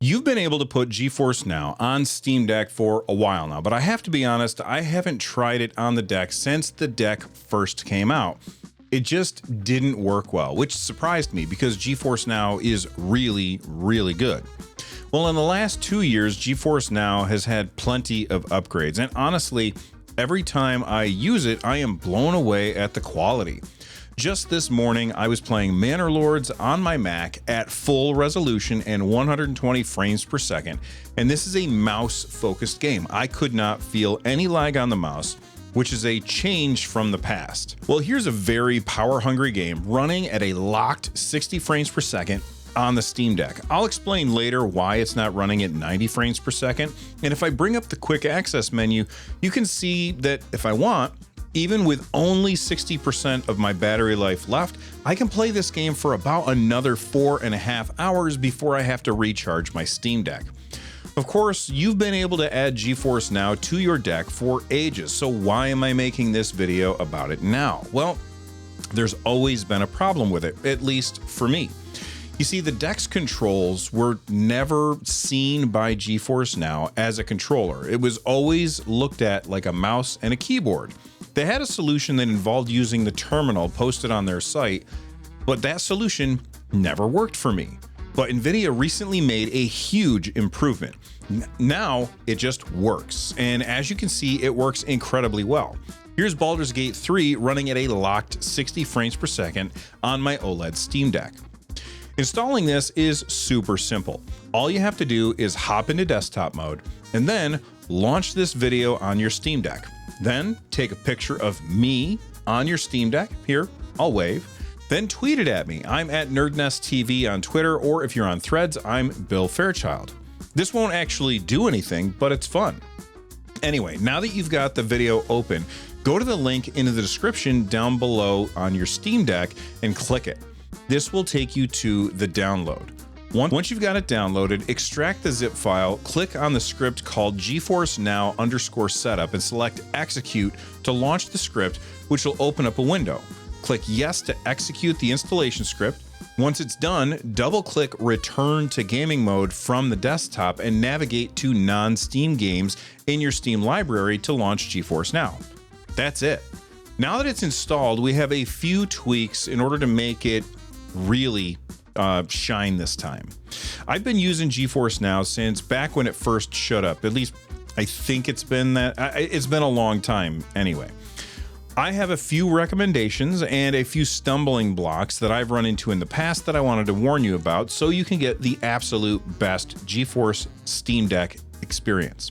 You've been able to put GeForce Now on Steam Deck for a while now, but I have to be honest, I haven't tried it on the deck since the deck first came out. It just didn't work well, which surprised me because GeForce Now is really, really good. Well, in the last 2 years, GeForce Now has had plenty of upgrades, and honestly, every time I use it, I am blown away at the quality. Just this morning, I was playing Manor Lords on my Mac at full resolution and 120 frames per second, and this is a mouse-focused game. I could not feel any lag on the mouse, which is a change from the past. Well, here's a very power-hungry game running at a locked 60 frames per second on the Steam Deck. I'll explain later why it's not running at 90 frames per second, and if I bring up the quick access menu, you can see that if I want, even with only 60% of my battery life left, I can play this game for about another 4.5 hours before I have to recharge my Steam Deck. Of course, you've been able to add GeForce Now to your deck for ages, so why am I making this video about it now? Well, there's always been a problem with it, at least for me. You see, the deck's controls were never seen by GeForce Now as a controller. It was always looked at like a mouse and a keyboard. They had a solution that involved using the terminal posted on their site, but that solution never worked for me. But NVIDIA recently made a huge improvement. Now it just works, and as you can see, it works incredibly well. Here's Baldur's Gate 3 running at a locked 60 frames per second on my OLED Steam Deck. Installing this is super simple. All you have to do is hop into desktop mode and then launch this video on your Steam Deck. Then take a picture of me on your Steam Deck. Here, I'll wave. Then tweet it at me. I'm at NerdNest TV on Twitter, or if you're on Threads, I'm Bill Fairchild. This won't actually do anything, but it's fun. Anyway, now that you've got the video open, go to the link in the description down below on your Steam Deck and click it. This will take you to the download. Once you've got it downloaded, extract the zip file, click on the script called GeForce Now _setup and select execute to launch the script, which will open up a window. Click yes to execute the installation script. Once it's done, double click return to gaming mode from the desktop and navigate to non-Steam games in your Steam library to launch GeForce Now. That's it. Now that it's installed, we have a few tweaks in order to make it really shine this time. I've been using GeForce Now since back when it first showed up. At least I think it's been a long time anyway. I have a few recommendations and a few stumbling blocks that I've run into in the past that I wanted to warn you about so you can get the absolute best GeForce Steam Deck experience.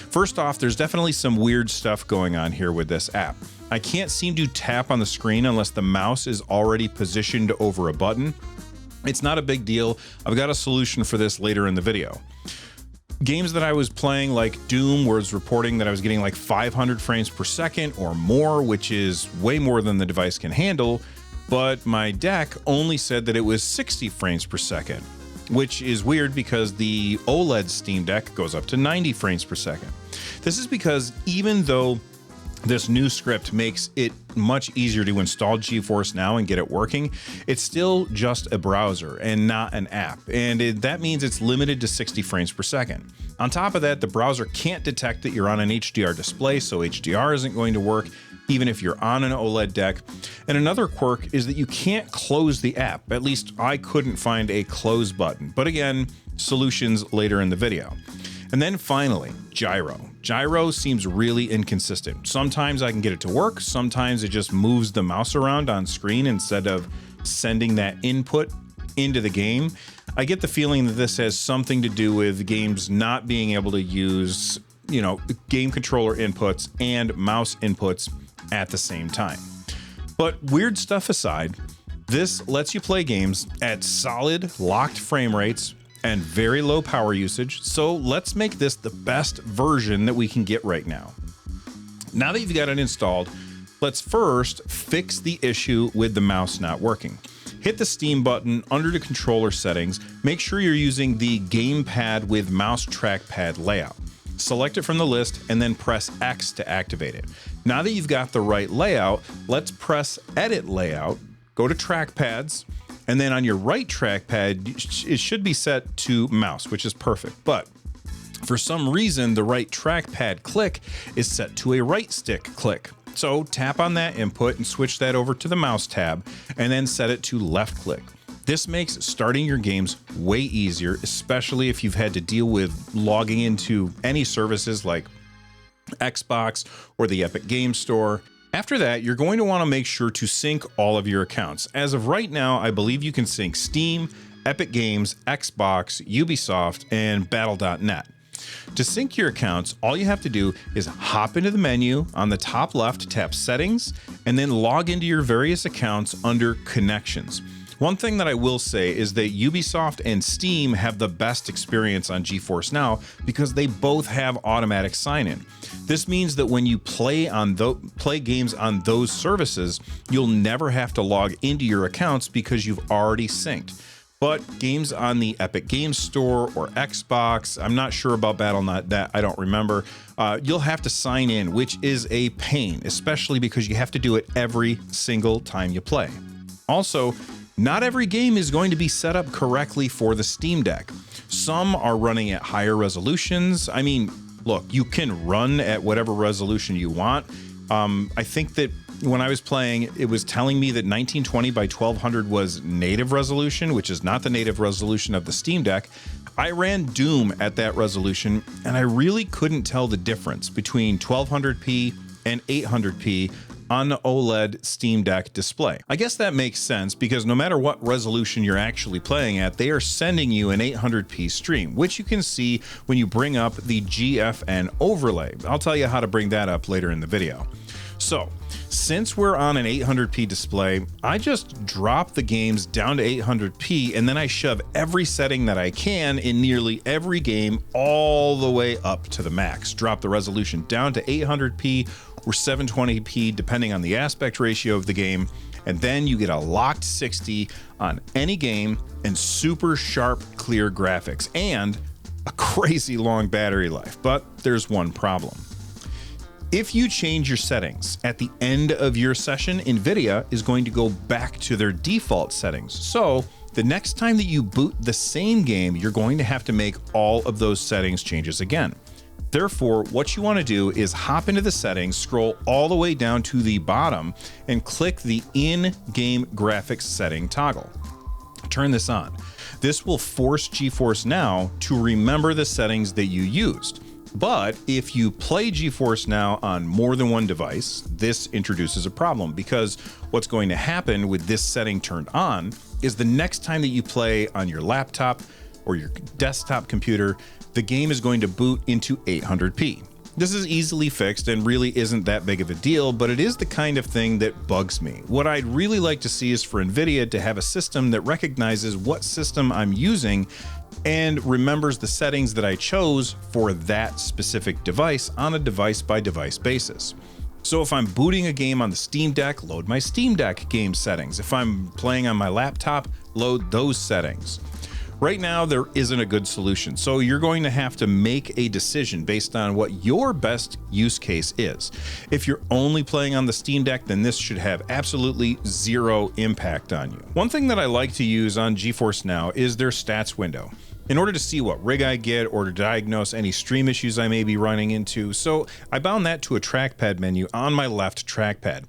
First off, there's definitely some weird stuff going on here with this app. I can't seem to tap on the screen unless the mouse is already positioned over a button. It's not a big deal. I've got a solution for this later in the video. Games that I was playing, like Doom, was reporting that I was getting like 500 frames per second or more, which is way more than the device can handle, but my deck only said that it was 60 frames per second, which is weird because the OLED Steam Deck goes up to 90 frames per second. This is because even though this new script makes it much easier to install GeForce Now and get it working, it's still just a browser and not an app, and that means it's limited to 60 frames per second. On top of that, the browser can't detect that you're on an HDR display, so HDR isn't going to work even if you're on an OLED deck. And another quirk is that you can't close the app. At least I couldn't find a close button, but again, solutions later in the video. And then finally, gyro. Gyro seems really inconsistent. Sometimes I can get it to work, sometimes it just moves the mouse around on screen instead of sending that input into the game. I get the feeling that this has something to do with games not being able to use, game controller inputs and mouse inputs at the same time. But weird stuff aside, this lets you play games at solid locked frame rates and very low power usage, so let's make this the best version that we can get right now. Now that you've got it installed, let's first fix the issue with the mouse not working. Hit the Steam button under the controller settings, make sure you're using the gamepad with mouse trackpad layout. Select it from the list and then press X to activate it. Now that you've got the right layout, let's press Edit Layout, go to Trackpads, And then on your right trackpad, it should be set to mouse, which is perfect. But for some reason, the right trackpad click is set to a right stick click. So tap on that input and switch that over to the mouse tab, and then set it to left click. This makes starting your games way easier, especially if you've had to deal with logging into any services like Xbox or the Epic Game Store. After that, you're going to want to make sure to sync all of your accounts. As of right now, I believe you can sync Steam, Epic Games, Xbox, Ubisoft, and Battle.net. To sync your accounts, all you have to do is hop into the menu on the top left, tap Settings, and then log into your various accounts under Connections. One thing that I will say is that Ubisoft and Steam have the best experience on GeForce Now because they both have automatic sign-in. This means that when you play games on those services, you'll never have to log into your accounts because you've already synced. But games on the Epic Games Store or Xbox, I'm not sure about Battle.net, I don't remember, you'll have to sign in, which is a pain, especially because you have to do it every single time you play. Also, not every game is going to be set up correctly for the Steam Deck. Some are running at higher resolutions. I mean, look, you can run at whatever resolution you want. I think that when I was playing, it was telling me that 1920 by 1200 was native resolution, which is not the native resolution of the Steam Deck. I ran Doom at that resolution, and I really couldn't tell the difference between 1200p and 800p on the OLED Steam Deck display. I guess that makes sense because no matter what resolution you're actually playing at, they are sending you an 800p stream, which you can see when you bring up the GFN overlay. I'll tell you how to bring that up later in the video. So, since we're on an 800p display, I just drop the games down to 800p and then I shove every setting that I can in nearly every game all the way up to the max. Drop the resolution down to 800p or 720p depending on the aspect ratio of the game, and then you get a locked 60 on any game and super sharp, clear graphics and a crazy long battery life. But there's one problem. If you change your settings at the end of your session, NVIDIA is going to go back to their default settings. So the next time that you boot the same game, you're going to have to make all of those settings changes again. Therefore, what you want to do is hop into the settings, scroll all the way down to the bottom, and click the in-game graphics setting toggle. Turn this on. This will force GeForce Now to remember the settings that you used. But if you play GeForce Now on more than one device, this introduces a problem because what's going to happen with this setting turned on is the next time that you play on your laptop or your desktop computer, the game is going to boot into 800p. This is easily fixed and really isn't that big of a deal, but it is the kind of thing that bugs me. What I'd really like to see is for NVIDIA to have a system that recognizes what system I'm using and remembers the settings that I chose for that specific device on a device-by-device basis. So if I'm booting a game on the Steam Deck, load my Steam Deck game settings. If I'm playing on my laptop, load those settings. Right now, there isn't a good solution, so you're going to have to make a decision based on what your best use case is. If you're only playing on the Steam Deck, then this should have absolutely zero impact on you. One thing that I like to use on GeForce Now is their stats window in order to see what rig I get or to diagnose any stream issues I may be running into. So I bound that to a trackpad menu on my left trackpad.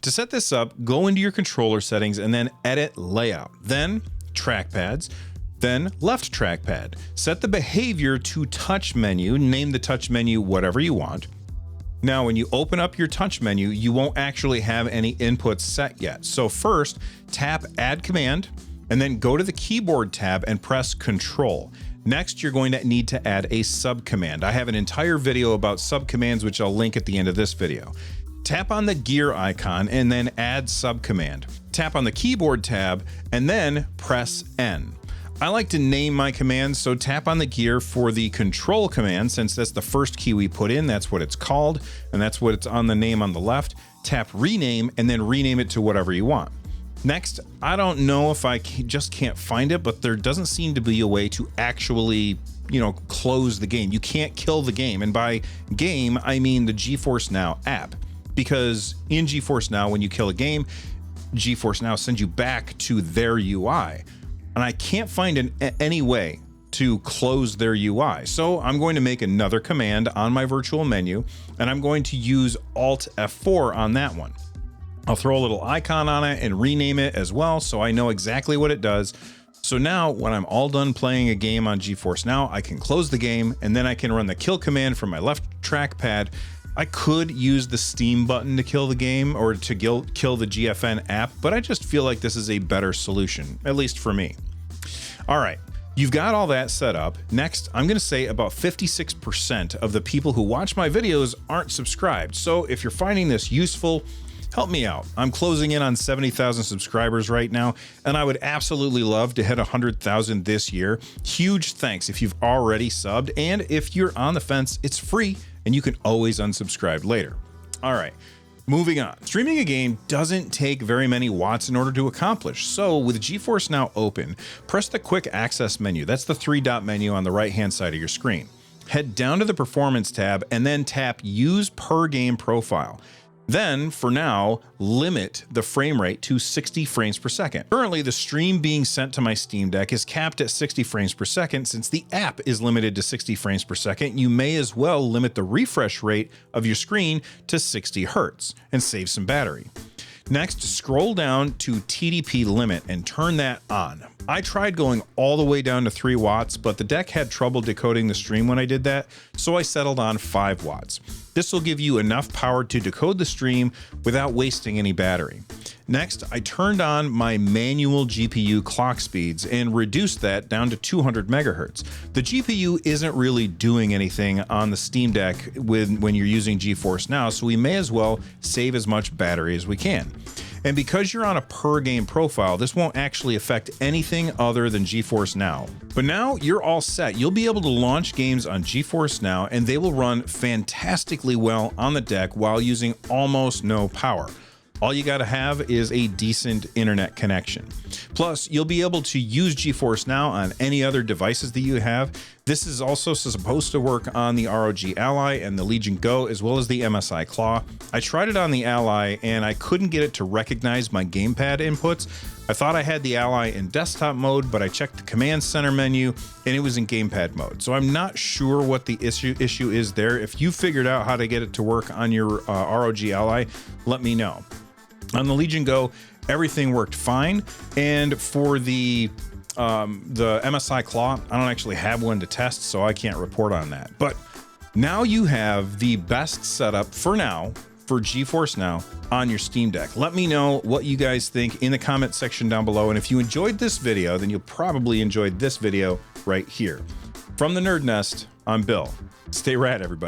To set this up, go into your controller settings and then edit layout, then trackpads, then left trackpad. Set the behavior to touch menu, name the touch menu whatever you want. Now, when you open up your touch menu, you won't actually have any inputs set yet. So first, tap Add Command, and then go to the keyboard tab and press Control. Next, you're going to need to add a subcommand. I have an entire video about subcommands, which I'll link at the end of this video. Tap on the gear icon and then add subcommand. Tap on the keyboard tab and then press N. I like to name my commands, so tap on the gear for the control command. Since that's the first key we put in, that's what it's called, and that's what it's on the name on the left. Tap rename and then rename it to whatever you want. Next, I don't know if I just can't find it, but there doesn't seem to be a way to actually, close the game. You can't kill the game. And by game, I mean the GeForce Now app. Because in GeForce Now, when you kill a game, GeForce Now sends you back to their UI. And I can't find any way to close their UI. So I'm going to make another command on my virtual menu, and I'm going to use Alt F4 on that one. I'll throw a little icon on it and rename it as well, so I know exactly what it does. So now when I'm all done playing a game on GeForce Now, I can close the game, and then I can run the kill command from my left trackpad. I could use the Steam button to kill the game or to kill the GFN app, but I just feel like this is a better solution, at least for me. All right, you've got all that set up. Next, I'm gonna say about 56% of the people who watch my videos aren't subscribed. So if you're finding this useful, help me out. I'm closing in on 70,000 subscribers right now, and I would absolutely love to hit 100,000 this year. Huge thanks if you've already subbed, and if you're on the fence, it's free and you can always unsubscribe later. All right, moving on. Streaming a game doesn't take very many watts in order to accomplish. So with GeForce Now open, press the quick access menu. That's the 3-dot menu on the right-hand side of your screen. Head down to the performance tab and then tap use per game profile. Then, for now, limit the frame rate to 60 frames per second. Currently, the stream being sent to my Steam Deck is capped at 60 frames per second. Since the app is limited to 60 frames per second, you may as well limit the refresh rate of your screen to 60 Hertz and save some battery. Next, scroll down to TDP limit and turn that on. I tried going all the way down to 3 watts, but the deck had trouble decoding the stream when I did that, so I settled on 5 watts. This will give you enough power to decode the stream without wasting any battery. Next, I turned on my manual GPU clock speeds and reduced that down to 200 megahertz. The GPU isn't really doing anything on the Steam Deck when you're using GeForce Now, so we may as well save as much battery as we can. And because you're on a per game profile, this won't actually affect anything other than GeForce Now. But now you're all set. You'll be able to launch games on GeForce Now and they will run fantastically well on the deck while using almost no power. All you gotta have is a decent internet connection. Plus, you'll be able to use GeForce Now on any other devices that you have. This is also supposed to work on the ROG Ally and the Legion Go, as well as the MSI Claw. I tried it on the Ally and I couldn't get it to recognize my gamepad inputs. I thought I had the Ally in desktop mode, but I checked the command center menu and it was in gamepad mode. So I'm not sure what the issue is there. If you figured out how to get it to work on your ROG Ally, let me know. On the Legion Go, everything worked fine. And for the MSI Claw, I don't actually have one to test, so I can't report on that. But now you have the best setup for now for GeForce Now on your Steam Deck. Let me know what you guys think in the comment section down below. And if you enjoyed this video, then you'll probably enjoy this video right here. From the NerdNest, I'm Bill. Stay rad, everybody.